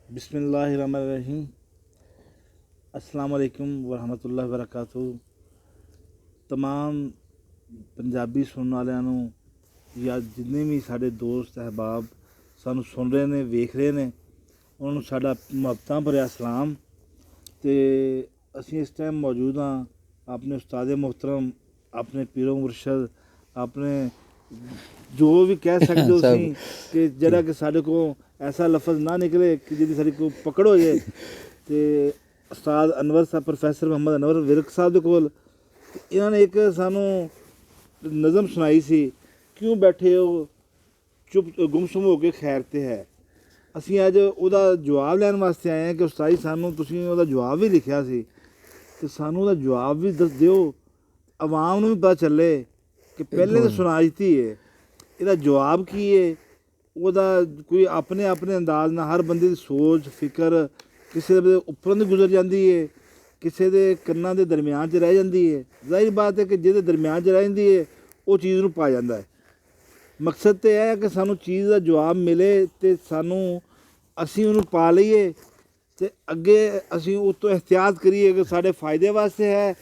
बिस्मिल्लाहिर्रहमानिर्रहीम। अस्सलाम वालेकुम वरहमतुल्लाहि वबरकातुहू। तमाम पंजाबी सुनने वालिਆਂ ਨੂੰ ਜਾਂ जिन्ने भी साढ़े दोस्त अहबाब सानू सुन रहे ने वेख रहे ने ਉਹਨਾਂ ਨੂੰ ਸਾਡਾ ਮੁਹੱਬਤਾਂ ਭਰਿਆ ਸਲਾਮ। ਤੇ ਅਸੀਂ ਇਸ ਟਾਈਮ ਮੌਜੂਦ ਹਾਂ ਆਪਣੇ ਉਸਤਾਦ ਮੁਹਤਰਮ, ਆਪਣੇ ਪੀਰੋ ਮੁਰਸ਼ਦ, ਆਪਣੇ जो भी कह सकते हो कि जरा कि साढ़े को ऐसा लफज ना निकले कि जिहदी साडी को पकड़ हो जाए। तो उस्ताद अनवर साहब, प्रोफैसर मोहम्मद अनवर विरक साहब दे कोल इन्होंने एक सानू नज़म सुनाई सी, क्यों बैठे हो चुप गुमसुम हो के खैर ते है। असीं अज उहदा जवाब लैण वास्ते आए हैं कि उस्ताद जी सानू तुसीं उहदा जवाब भी लिखिया सी ते सानू उहदा जवाब भी दस दिओ, आवाम नूं भी पता चले कि पहले तो सुना दित्ती है, ਇਹਦਾ जवाब की है। ਉਹਦਾ कोई अपने अपने अंदाज ਨਾਲ हर बंदे ਦੀ सोच फिक्र ਕਿਸੇ ਦੇ ਉੱਪਰੋਂ ਦੀ ਗੁਜ਼ਰ ਜਾਂਦੀ ਹੈ, ਕਿਸੇ ਦੇ ਕੰਨਾਂ ਦੇ ਦਰਮਿਆਨ 'ਚ ਰਹਿ ਜਾਂਦੀ ਹੈ। ਜ਼ਾਹਿਰ ਬਾਤ ਹੈ ਕਿ ਜਿਹਦੇ ਦਰਮਿਆਨ 'ਚ ਰਹਿ ਜਾਂਦੀ ਹੈ ਉਹ ਚੀਜ਼ ਨੂੰ ਪਾ ਜਾਂਦਾ ਹੈ। ਮਕਸਦ ਤਾਂ ਇਹ ਹੈ ਕਿ ਸਾਨੂੰ ਚੀਜ਼ ਦਾ ਜਵਾਬ ਮਿਲੇ ਅਤੇ ਸਾਨੂੰ ਅਸੀਂ ਉਹਨੂੰ ਪਾ ਲਈਏ ਅਤੇ ਅੱਗੇ ਅਸੀਂ ਉਸ ਤੋਂ ਇਹਤਿਆਤ ਕਰੀਏ ਕਿ ਸਾਡੇ ਫਾਇਦੇ ਵਾਸਤੇ ਹੈ,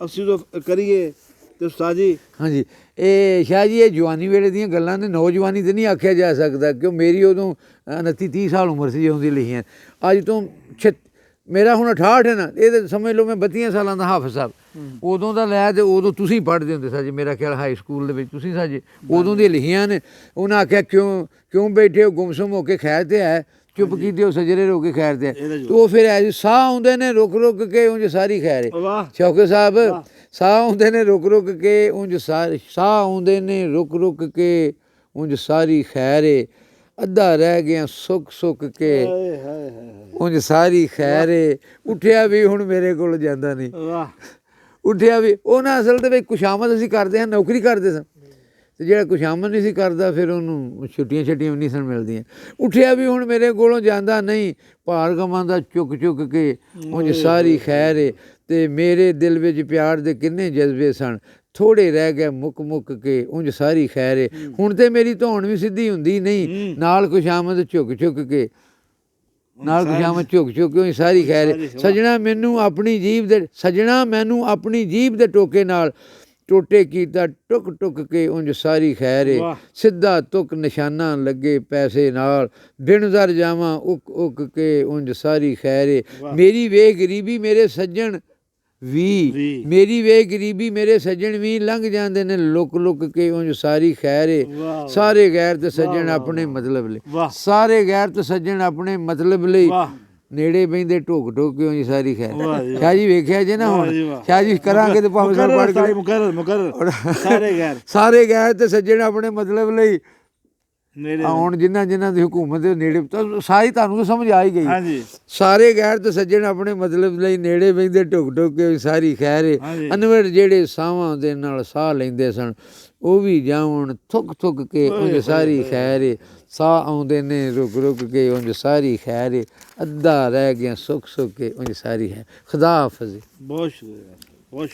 ਅਸੀਂ ਉਹ ਕਰੀਏ। ਤੇ ਉਸਤਾਦ ਜੀ, ਹਾਂਜੀ, ਇਹ ਸ਼ਾਹ ਜੀ ਇਹ ਜਵਾਨੀ ਵੇਲੇ ਦੀਆਂ ਗੱਲਾਂ ਨੇ, ਨੌਜਵਾਨੀ ਤਾਂ ਨਹੀਂ ਆਖਿਆ ਜਾ ਸਕਦਾ ਕਿਉਂ ਮੇਰੀ ਉਦੋਂ 29-30 ਸਾਲ ਉਮਰ ਸੀ ਜਦੋਂ ਦੀ ਲਿਖੀਆਂ। ਅੱਜ ਤੋਂ ਮੇਰਾ ਹੁਣ 68 ਹੈ ਨਾ, ਇਹ ਤਾਂ ਸਮਝ ਲਓ ਮੈਂ 32 ਸਾਲਾਂ ਦਾ ਹਾਫਿਜ਼ ਸਾਹਿਬ ਉਦੋਂ ਦਾ ਲੈ ਤੇ ਉਦੋਂ ਤੁਸੀਂ ਪੜ੍ਹਦੇ ਹੁੰਦੇ ਸਾਜੇ, ਮੇਰਾ ਖਿਆਲ ਹਾਈ ਸਕੂਲ ਦੇ ਵਿੱਚ ਤੁਸੀਂ ਸਾਜੇ ਉਦੋਂ ਦੀਆਂ ਲਿਖੀਆਂ ਨੇ। ਉਹਨਾਂ ਆਖਿਆ ਕਿਉਂ ਬੈਠੇ ਹੋ ਗੁੰਮਸੁਮ ਹੋ ਕੇ ਖੈਰ ਤੇ ਹੈ, ਚੁੱਪ ਕੀਤੇ ਹੋ ਸਜਰੇ ਰੋ ਕੇ ਖੈਰ ਤੇ ਹੈ। ਉਹ ਫਿਰ ਐ ਸਾਹ ਆਉਂਦੇ ਨੇ ਰੁਕ ਰੁਕ ਕੇ ਉਂਝ ਸਾਰੀ ਖੈਰ ਹੈ। ਸ਼ੌਕੇ ਸਾਹਿਬ, ਸਾਹ ਆਉਂਦੇ ਨੇ ਰੁਕ ਰੁਕ ਕੇ ਉਂਝ ਸਾਹ ਆਉਂਦੇ ਨੇ ਰੁਕ ਰੁਕ ਕੇ ਉਂਝ ਸਾਰੀ ਖੈਰ ਏ, ਅੱਧਾ ਰਹਿ ਗਿਆ ਸੁੱਕ ਸੁੱਕ ਕੇ ਉਂਝ ਸਾਰੀ ਖੈਰ ਏ। ਉੱਠਿਆ ਵੀ ਹੁਣ ਮੇਰੇ ਕੋਲ ਜਾਂਦਾ ਨਹੀਂ, ਉੱਠਿਆ ਵੀ ਉਹ ਨਾ ਅਸਲ ਦੇ ਵਿੱਚ ਕੁਸ਼ਾਮਦ ਅਸੀਂ ਕਰਦੇ ਹਾਂ, ਨੌਕਰੀ ਕਰਦੇ ਸਾਂ ਅਤੇ ਜਿਹੜਾ ਕੁਸ਼ਾਮਦ ਨਹੀਂ ਸੀ ਕਰਦਾ ਫਿਰ ਉਹਨੂੰ ਛੁੱਟੀਆਂ ਛੱਟੀਆਂ ਵੀ ਨਹੀਂ ਸਨ ਮਿਲਦੀਆਂ। ਉੱਠਿਆ ਵੀ ਹੁਣ ਮੇਰੇ ਕੋਲੋਂ ਜਾਂਦਾ ਨਹੀਂ, ਭਾਰ ਕਮਾਉਂਦਾ ਚੁੱਕ ਚੁੱਕ ਕੇ ਉਂਝ ਸਾਰੀ ਖੈਰ ਏ। ਅਤੇ ਮੇਰੇ ਦਿਲ ਵਿੱਚ ਪਿਆਰ ਦੇ ਕਿੰਨੇ ਜਜ਼ਬੇ ਸਨ, ਥੋੜ੍ਹੇ ਰਹਿ ਗਏ ਮੁੱਕ ਮੁੱਕ ਕੇ ਉਂਝ ਸਾਰੀ ਖੈਰ ਏ। ਹੁਣ ਤਾਂ ਮੇਰੀ ਧੌਣ ਵੀ ਸਿੱਧੀ ਹੁੰਦੀ ਨਹੀਂ, ਨਾਲ ਖੁਸ਼ਾਮਦ ਝੁੱਕ ਝੁੱਕ ਕੇ ਉਂਝ ਸਾਰੀ ਖੈਰ ਏ। ਸੱਜਣਾ ਮੈਨੂੰ ਆਪਣੀ ਜੀਭ ਦੇ ਟੋਕੇ ਨਾਲ ਟੋਟੇ ਕੀਤਾ ਟੁੱਕ ਟੁੱਕ ਕੇ ਉਂਝ ਸਾਰੀ ਖੈਰ ਏ। ਸਿੱਧਾ ਤੁੱਕ ਨਿਸ਼ਾਨਾ ਲੱਗੇ ਪੈਸੇ ਨਾਲ, ਬਿਨ ਜ਼ਰ ਜਾਵਾਂ ਉੱਕ ਉੱਕ ਕੇ ਉਂਝ ਸਾਰੀ ਖੈਰ ਏ। ਮੇਰੀ ਵੇ ਗਰੀਬੀ ਮੇਰੇ ਸੱਜਣ ਵੀ ਲੰਘ ਜਾਂਦੇ ਨੇ ਲੁੱਕ ਲੁੱਕ ਕੇ ਉਂਝ ਸਾਰੀ ਖੈਰ ਏ। ਸਾਰੇ ਗੈਰ ਤੇ ਸੱਜਣ ਆਪਣੇ ਮਤਲਬ ਲਈ, ਨੇੜੇ ਬਹਿੰਦੇ ਢੋਕ ਢੋਕ ਕੇ ਉਂਝ ਸਾਰੀ ਖੈਰ। ਸ਼ਾਹ ਜੀ ਵੇਖਿਆ ਜੇ ਨਾ, ਹੁਣ ਸ਼ਾਹ ਜੀ ਕਰਾਂਗੇ ਤੇ ਭਾਵੇਂ ਸਰ ਪੜ੍ਹ ਕੇ ਸਾਰੇ ਗੈਰ ਤੇ ਸੱਜਣ ਆਪਣੇ ਮਤਲਬ ਲਈ। ਹੁਣ ਜਿਨ੍ਹਾਂ ਦੀ ਹੁਕੂਮਤ ਦੇ ਨੇੜੇ ਸਾਰੀ ਤੁਹਾਨੂੰ ਤਾਂ ਸਮਝ ਆ ਹੀ ਗਈ। ਸਾਰੇ ਗੈਰ ਤੇ ਸੱਜਣ ਆਪਣੇ ਮਤਲਬ ਲਈ ਨੇੜੇ ਬਹਿੰਦੇ ਢੁੱਕ ਢੁੱਕ ਕੇ ਸਾਰੀ ਖੈਰ ਏ। ਅਨਵਰ ਜਿਹੜੇ ਸਾਵਾਂ ਦੇ ਨਾਲ ਸਾਹ ਲੈਂਦੇ ਸਨ ਉਹ ਵੀ ਜਾਵਣ ਥੁੱਕ ਥੁੱਕ ਕੇ ਉਂਝ ਸਾਰੀ ਖੈਰ ਏ। ਸਾਹ ਆਉਂਦੇ ਨੇ ਰੁਕ ਰੁਕ ਕੇ ਉਂਝ ਸਾਰੀ ਖੈਰ ਏ, ਅੱਧਾ ਰਹਿ ਗਿਆ ਸੁੱਕ ਸੁੱਕ ਕੇ ਉਂਝ ਸਾਰੀ ਹੈ। ਖੁਦਾ ਹਾਫਿਜ਼। ਬਹੁਤ ਸ਼ੁਕਰੀਆ, ਬਹੁਤ ਸ਼ੁਕਰੀਆ।